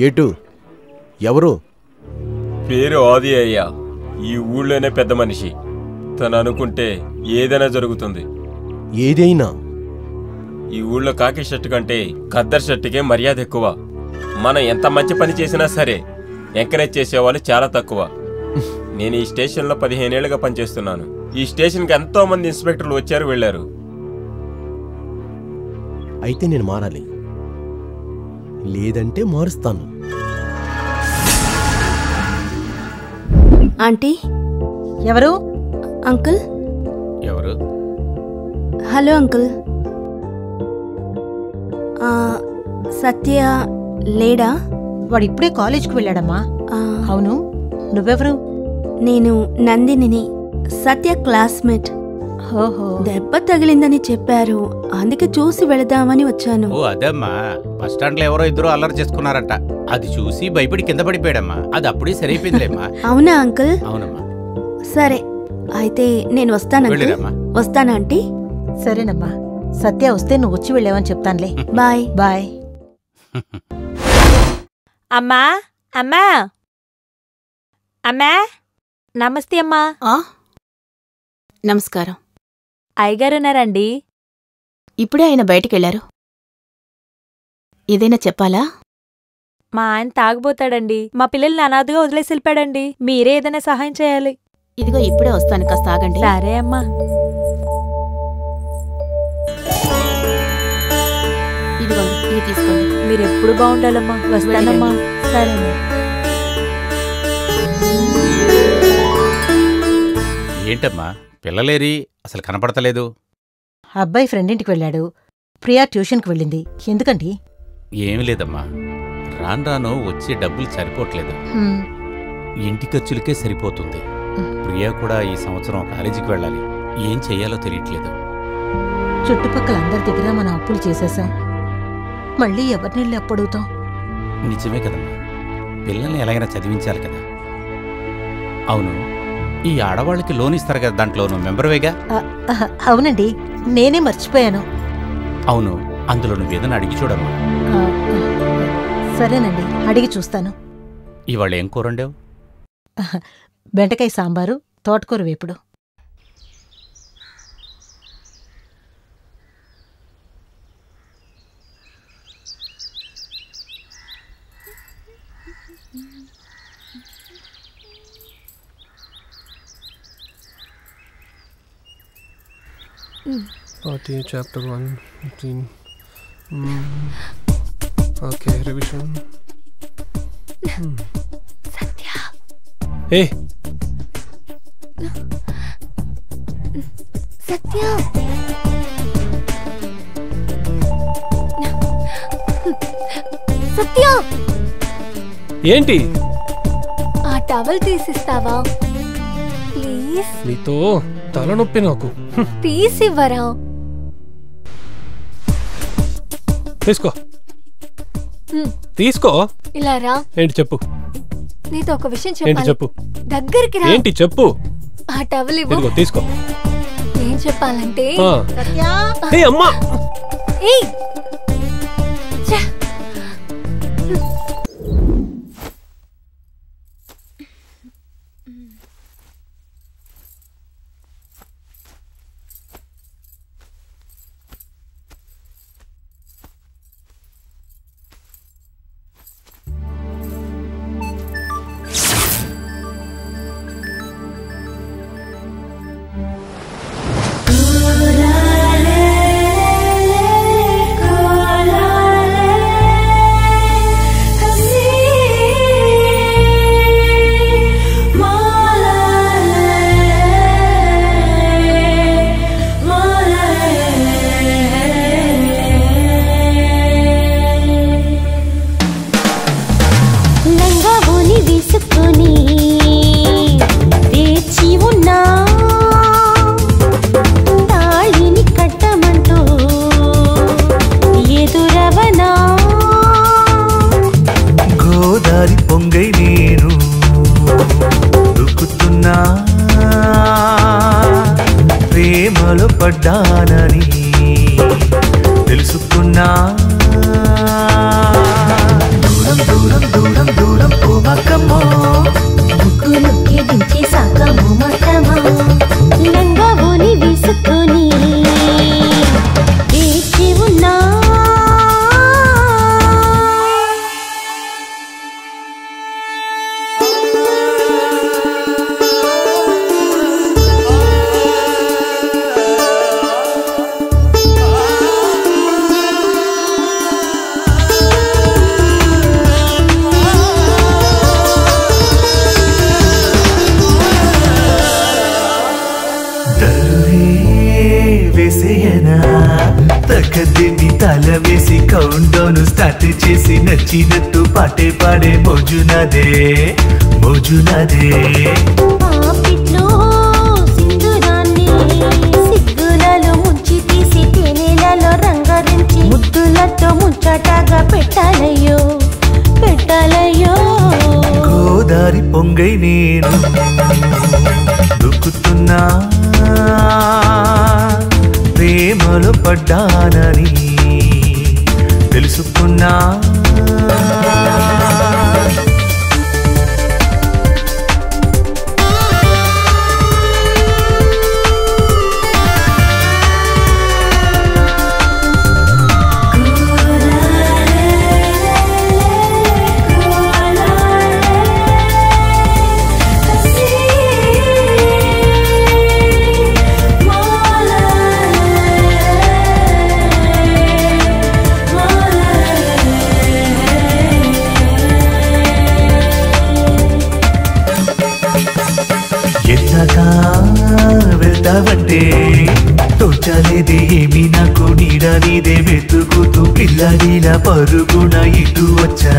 ఎటు? ఎవరు? పేరు ఆది అయ్యా. ఈ ఊళ్ళోనే పెద్ద మనిషి. తను అనుకుంటే ఏదైనా జరుగుతుంది. ఏదైనా? ఈ ఊళ్ళో కాకి షర్టు కంటే ఖద్దర్ షర్టుకే మర్యాద ఎక్కువ. మనం ఎంత మంచి పని చేసినా సరే ఎంకరేజ్ చేసేవాళ్ళు చాలా తక్కువ. నేను ఈ స్టేషన్లో 15 ఏళ్ళుగా పనిచేస్తున్నాను. ఈ స్టేషన్కి ఎంతో మంది ఇన్స్పెక్టర్లు వచ్చారు వెళ్ళారు. అయితే నేను మారాలి, లేదంటే మారుస్తాను. ఆంటీ. ఎవరు? అంకుల్. ఎవరు? Hello uncle. సత్య లేడా? వాడు ఇప్పుడే కాలేజ్కి వెళ్ళాడమ్మా. అవును, నువ్వెవరు? నేను నందినిని, సత్య క్లాస్మేట్. ఓహో, దెబ్బ తగిలిందని చెప్పారు, అందుకే చూసి వెళదామని వచ్చాను. ఓ అదమ్మా, బస్టాండ్ లో ఎవరో ఇద్దరు అల్లరి చేసుకున్నారంట. అది చూసి భయపడి కింద పడిపోయాడమ్మా. అది అప్పుడే సరైపోయిందిలేమ్మా. అవునా అంకుల్? అవునమ్మా. సరే అయితే నేను వస్తాను. వస్తానా ఆంటీ? సరేనమ్మా. సత్య వస్తే నువ్వు వచ్చి వెళ్ళావని చెప్తానులే. Bye bye. అమ్మా అమ్మా అమ్మా, నమస్తే అమ్మా. నమస్కారం. అయ్యగారున్నారండి? ఇప్పుడే ఆయన బయటికెళ్లారు. ఏదైనా చెప్పాలా? మా ఆయన తాగుబోతాడండి. మా పిల్లల్ని అనాథగా వదిలేసి వెళ్ళిపోయాడండి. మీరే ఏదైనా సహాయం చేయాలి. ఇదిగో ఇప్పుడే వస్తాను, కాస్త ఆగండి. సరే అమ్మా. ఇదిగోండి, ఇది తీసుకోండి. మీరెప్పుడు బాగుండాలమ్మా. వస్తానమ్మా. సరే. ఏంటమ్మా పిల్లలేరి? అసలు కనపడతలేదు. అబ్బాయి ఫ్రెండ్ ఇంటికి వెళ్ళాడు, ప్రియా ట్యూషన్కి వెళ్ళింది. ఎందుకండి? ఏమి లేదమ్మా, రాను రాను వచ్చే డబ్బులు సరిపోవట్లేదు. ఇంటి ఖర్చులకే సరిపోతుంది. ప్రియా కూడా ఈ సంవత్సరం కాలేజీకి వెళ్ళాలి. ఏం చెయ్యాలో తెలియట్లేదు. చుట్టుపక్కల అందరి దగ్గర మనం అప్పులు చేసేసాం. మళ్ళీ ఎవరినెళ్ళి అప్పుడుగుతాం? నిజమే కదమ్మా, పిల్లల్ని ఎలాగైనా చదివించాలి కదా. అవును, ఈ ఆడవాళ్ళకి లోన్ ఇస్తారు కదా, దాంట్లో నువ్వు మెంబర్వేగా? అవునండి, నేనే మర్చిపోయాను. అవును, అందులో నువ్వేదన్నా అడిగి చూడమ్మా. సరేనండి, అడిగి చూస్తాను. ఇవాళ ఏం కూరండేవు? బెండకాయ సాంబారు, తోటకూర వేపుడు. Chapter 1, 15. Okay, revision. Satya. Hey. Satya. Satya. ఏంటి? ఆ టవల్ తీసిస్తావా ప్లీజ్? నీతో తలనొప్పి నాకు. తీసివ్వరా? తీసుకో తీసుకో. ఇలా రా. ఏంటి చెప్పు. నీతో ఒక విషయం చెప్పాలి. ఏంటి చెప్పు. దగ్గరికి రా. ఏంటి చెప్పు. ఆ టవల్ ఇవ్వు. ఇదిగో తీసుకో. ఏం చెప్పాలంటే సత్యా. ఏ అమ్మా. ఏయ్ ప్రేమలో పడ్డానని తెలుసుకున్నా. దూరం దూరం ఫోను స్టార్ట్ చేసి నచ్చినట్టు పాటే పాడే మోజునదే మోజునదే ముద్దులతో ముచ్చటగా పెట్టాలయ్యో పెట్టాలయ్యో గోదారి పొంగై నేను దుక్కుతున్నా ప్రేమలో పడ్డానని తెలుసుకున్నా వెళ్తావంటే తోచలేదే ఏమి నాకు నీడ నీదే వెతుకుతూ పిల్లడిలా పరుగున ఇటు వచ్చా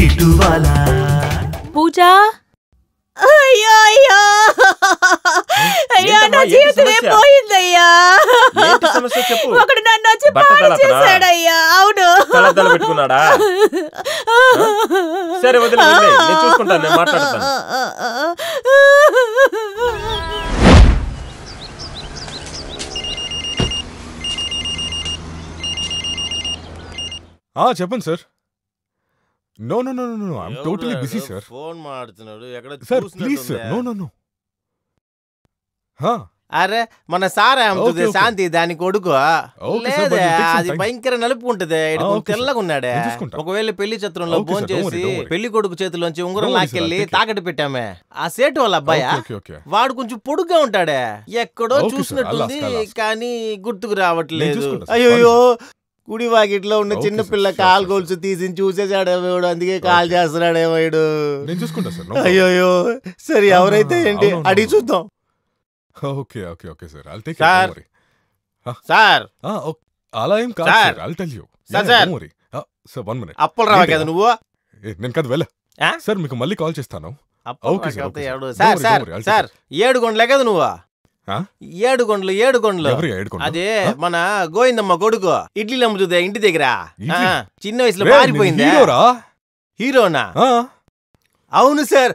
ఇటు వాలా పూజ అయ్యో అయ్యో అయ్యా నా జీవితమే పోయిందయ్యా ఒకడు నన్ను వచ్చి పాడు చేశాడయ్యా అవును పెట్టుకున్నాడా సరే వదిలే నేను చూసుకుంటాను నేను మాట్లాడతాను చెప్పండి sir no no no no I am totally busy sir phone మాట్లాడుతున్నాడు ఎక్కడ sir please sir no no no అరే మన సారా అమ్ముతుంది శాంతి దాని కొడుకు లేదే అది భయంకర నలుపు ఉంటది తెల్లగా ఉన్నాడే ఒకవేళ పెళ్లి చిత్రంలో ఫోన్ చేసి పెళ్లి కొడుకు చేతిలోంచి ఉంగరం లాక్కెళ్ళి తాకట్టు పెట్టామే ఆ సేటు వాళ్ళ అబ్బాయి వాడు కొంచెం పొడుగ్గా ఉంటాడే ఎక్కడో చూసినట్టుంది కానీ గుర్తుకు రావట్లేదు అయ్యో కుడి వాకిట్లో ఉన్న చిన్న పిల్ల కాలు గొలుసు తీసి చూసేసాడేమో అందుకే కాల్ చేస్తున్నాడేమో అయ్యోయ్యో సరే ఎవరైతే ఏంటి అడిగి చూద్దాం okay okay okay sir I'll take sir sir అలా ఏం కాదు sir I'll tell you sir sir 1 minute అప్పలు రావా కదా నువ్వు నేను కాదు వెళ్ళ సార్ మీకు మళ్ళీ కాల్ చేస్తాను ఓకే సార్ సార్ సార్ 7 గంటలే కదా నువ్వు 7 గంటలు అదే మన గోవిందమ్మ కొడుకు ఇడ్లీలు అమ్ముతుంది ఇంటి దగ్గర చిన్న వయసులో మారిపోయింది హీరోనా అవును సార్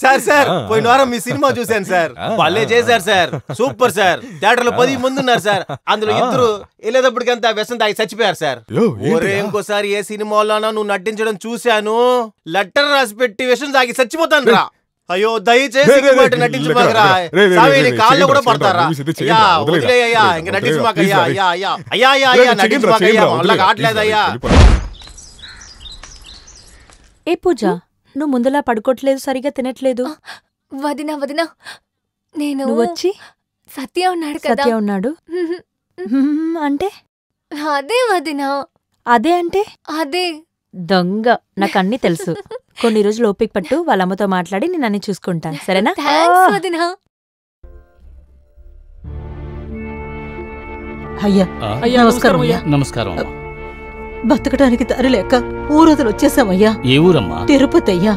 సార్ సార్ పోయిన వారం మీ సినిమా చూశాను సార్ వాళ్ళే చేశారు సార్ సూపర్ సార్ థియేటర్లో 10 మంది ఉన్నారు సార్ అందులో ఇద్దరు వెళ్ళేటప్పటికంతా వ్యసనం తాగి చచ్చిపోయారు సార్ ఒరే ఇంకోసారి ఏ సినిమాలోనో నువ్వు నటించడం చూశాను లెటర్ రాసి పెట్టి వ్యసనం తాగి చచ్చిపోతాను రా అయ్యో దయచేసి నటించమాకరా కాళ్ళు కూడా పడతారా వదిలేయ్యా ఇంక నటించమాకయ్యా అయ్యా అయ్యా అయ్యా అయ్యా అయ్యా నటించమాకయ్యా అలా కావట్లేదయ్యా ఏ పూజ నువ్వు ముందులా పడుకోవట్లేదు సరిగా తినట్లేదు వదినా వదినా నేను వచ్చి సత్య ఉన్నాడు కదా సత్య ఉన్నాడు అంటే అదే వదినా అదే అంటే అదే దొంగ నాకు అన్ని తెలుసు కొన్ని రోజులు ఓపిక పట్టు వాళ్ళ అమ్మతో మాట్లాడి నేను అన్ని చూసుకుంటాను సరేనా అయ్యా నమస్కారం అయ్యా నమస్కారం బతకడానికి దారి లేక ఊరొదలు వచ్చేసామయ్యా ఏ ఊరమ్మా తిరుపతి అయ్యా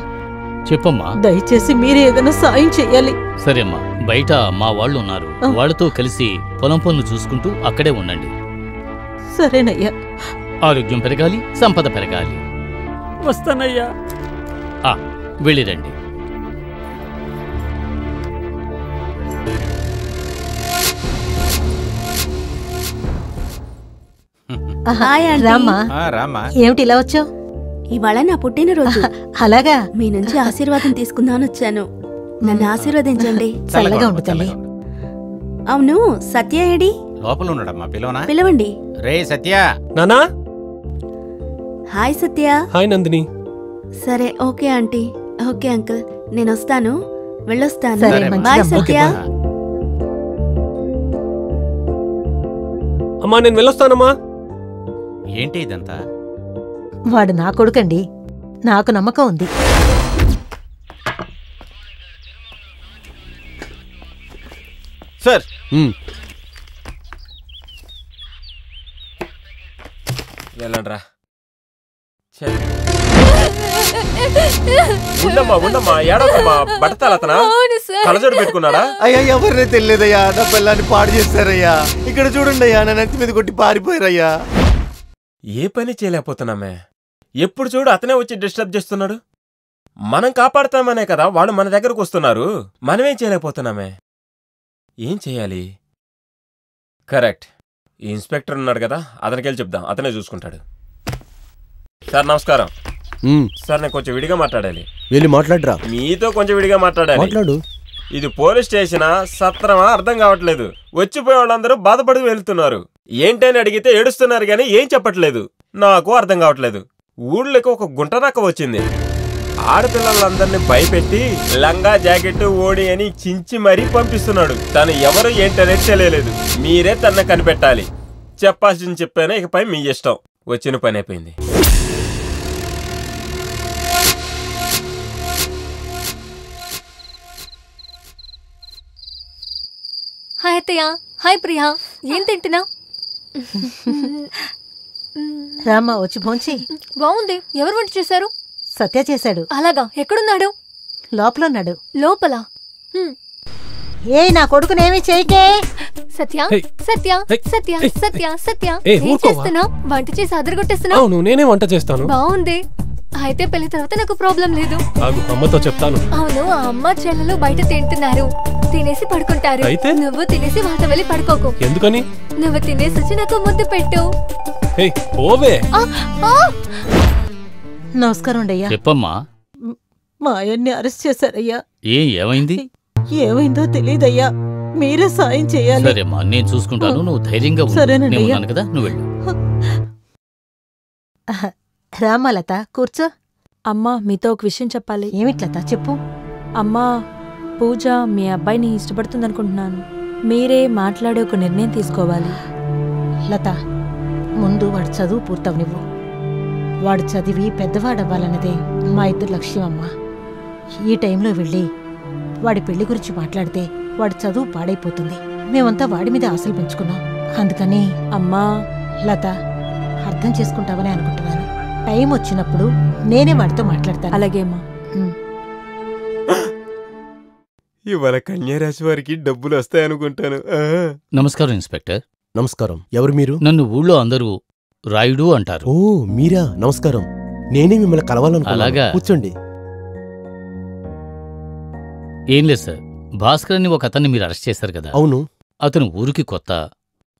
చెప్పమ్మా దయచేసి మీరే ఏదైనా సాయం చెయ్యాలి సరే అమ్మా బయట మా వాళ్ళు ఉన్నారు వాళ్ళతో కలిసి పొలం పనులు చూసుకుంటూ అక్కడే ఉండండి సరేనయ్యా ఆరోగ్యం పెరగాలి సంపద పెరగాలి వస్తానయ్యా వెళ్ళిరండి రామ్మా ఏమిటి ఇలా వచ్చావు ఇవాళ నా పుట్టినరోజు అలాగా మీ నుంచి ఆశీర్వాదం తీసుకుందామని వచ్చాను నన్ను ఆశీర్వదించండి చల్లగా ఉండు తల్లి అవును సత్య ఏడి లోపల ఉన్నాడమ్మా పిలవనా పిలవండి రే సత్య నానా హాయ్ సత్య హాయ్ నందిని సరే ఓకే ఆంటీ ఓకే అంకుల్ నేను వస్తాను వెళ్ళొస్తాను సరే, బాయ్ సత్య అమ్మా నేను వెళ్ళొస్తానమ్మా ఏంటి ఇదంతా వాడు నా కొడుకండి నాకు నమ్మకం ఉంది సార్ వెళ్ళండ్రా. ఉండమ్మా ఏడవమ్మా. బట్టతలతనా కలజోడు పెట్టుకున్నాడా? అయ్యా ఎవరినే తెలియదయ్యా, నా పిల్లాన్ని పాడు చేస్తారయ్యా. ఇక్కడ చూడండి అయ్యా, నా నెత్తి మీద కొట్టి పారిపోయారయ్యా. ఏ పని చేయలేకపోతున్నామే. ఎప్పుడు చూడు అతనే వచ్చి డిస్టర్బ్ చేస్తున్నాడు. మనం కాపాడుతామనే కదా వాళ్ళు మన దగ్గరకు వస్తున్నారు. మనమేం చేయలేకపోతున్నామే. ఏం చెయ్యాలి? కరెక్ట్, ఈ ఇన్స్పెక్టర్ ఉన్నాడు కదా, అతనికెళ్ళి చెప్దాం, అతనే చూసుకుంటాడు. సార్ నమస్కారం. సార్ నేను కొంచెం విడిగా మాట్లాడాలి. వెళ్ళి మాట్లాడరా. మీతో కొంచెం విడిగా మాట్లాడాలి. మాట్లాడు. ఇది పోలీస్ స్టేషనా సత్రమా అర్థం కావట్లేదు. వచ్చిపోయే వాళ్ళందరూ బాధపడి వెళ్తున్నారు. ఏంటని అడిగితే ఏడుస్తున్నారు గానీ ఏం చెప్పట్లేదు. నాకు అర్థం కావట్లేదు. ఊళ్ళోకి ఒక గుంటనక్క వచ్చింది. ఆడపిల్లలందరినీ భయపెట్టి లంగా జాకెట్ ఓడి అని చించి మరీ పంపిస్తున్నాడు. తను ఎవరు ఏంటనేది తెలియలేదు. మీరే తన కనిపెట్టాలి. చెప్పాల్సింది చెప్పానే, ఇకపై మీ ఇష్టం. వచ్చిన పని అయిపోయింది. హాయ్ అత్తయ్య. హాయ్ ప్రియా. ఏం తింటున్నా? రామ్మా వచ్చి భోంచి. బాగుంది. ఎవరు వంట చేశారు? సత్య చేశాడు. అలాగా? ఎక్కడున్నాడు? లోపల ఉన్నాడు. లోపల? ఏ నా కొడుకునేమి చేయకే. సత్య సత్య సత్య సత్య సత్య ఏం చేస్తున్నావు? వంట చేసి అదరగొట్టేస్తున్నావు. అవును, నేనే వంట చేస్తాను. బాగుంది. అయితే పెళ్లి తర్వాత నాకు ప్రాబ్లం లేదు. అమ్మతో చెప్తాను. అవును, ఆ అమ్మ చెల్లెలు బయట తింటున్నారు. తినేసి పడుకుంటారు. అయితే నువ్వు తినేసి వాళ్ళతో వెళ్ళి పడుకోకు. ఎందుకని? నువ్వు తినేసి వచ్చి నాకు ముద్దు పెట్టు. నమస్కారం అయ్యా. చెప్పమ్మా. మా ఆయన్ని అరెస్ట్ చేశారయ్యా. ఏమైంది? ఏమైందో తెలియదయ్యా, మీరే సాయం చేయాలి. సరేమ్మా, నేను చూసుకుంటాను. నువ్వు ధైర్యంగా ఉండు. సరేనండి. నేను ఉన్నాను కదా, నువ్వు వెళ్ళు. రామా లత, కూర్చో. అమ్మా మీతో ఒక విషయం చెప్పాలి. ఏమిట్లత చెప్పు. అమ్మా, పూజ మీ అబ్బాయిని ఇష్టపడుతుందనుకుంటున్నాను. మీరే మాట్లాడే ఒక నిర్ణయం తీసుకోవాలి. లత, ముందు వాడు చదువు పూర్తవనివ్వు. వాడు చదివి పెద్దవాడవ్వాలన్నదే మా ఇద్దరు లక్ష్యం అమ్మా. ఈ టైంలో వెళ్ళి వాడి పెళ్లి గురించి మాట్లాడితే వాడి చదువు పాడైపోతుంది. మేమంతా వాడి మీద ఆశలు పెంచుకున్నాం. అందుకని అమ్మా లత, అర్థం చేసుకుంటావని అనుకుంటున్నాను. టైం వచ్చినప్పుడు నేనే వాడితో మాట్లాడతాను. అలాగేమ్మా. ఇవాళ కన్యారాశి వారికి డబ్బులు వస్తాయనుకుంటాను. నమస్కారం ఇన్స్పెక్టర్. నమస్కారం. ఎవరు మీరు? నన్ను ఊళ్ళో అందరూ రాయుడు అంటారు. ఓ మీరా, నమస్కారం. నేనే మిమ్మల్ని కలవాలనుకున్నాను. అలాగా? కూర్చోండి. ఏం లేదు సార్, భాస్కర్ అని ఒక అతన్ని మీరు అరెస్ట్ చేశారు కదా. అవును. అతను ఊరికి కొత్త.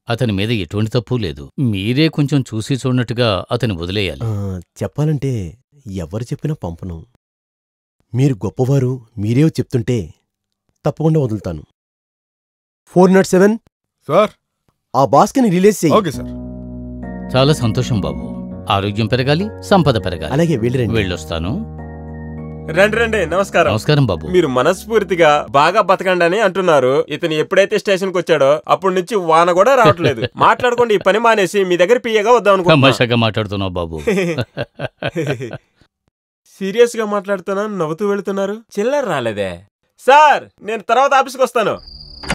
అతని మీద ఎటువంటి తప్పు లేదు. మీరే కొంచెం చూసి చూడనట్టుగా అతని వదిలేయాలి. చెప్పాలంటే ఎవరు చెప్పినా పంపను. మీరు గొప్పవారు, మీరే చెప్తుంటే తప్పకుండా వదులుతాను. 407 సార్, ఆ బాస్కెని రిలీజ్ చేయి. Okay sir. చాలా సంతోషం బాబు. ఆరోగ్యం పెరగాలి, సంపద పెరగాలి. అలాగే వెళ్ళిరండి. వెళ్ళొస్తాను. రండి. నమస్కారం. నమస్కారం బాబు. మీరు మనస్ఫూర్తిగా బాగా బతకండి అని అంటున్నారు. ఇతను ఎప్పుడైతే స్టేషన్ కు వచ్చాడో అప్పటి నుంచి వాన కూడా రావట్లేదు. మాట్లాడుకోండి, ఈ పని మానేసి మీ దగ్గర పియ్యగా వద్దాం అనుకుంటున్నా. తమాషాగా మాట్లాడుతున్నావు బాబు. సీరియస్ గా మాట్లాడుతున్నా, నవ్వుతూ వెళుతున్నారు. చిల్లర రాలేదే. సార్, నేను తర్వాత ఆఫీస్కి వస్తాను.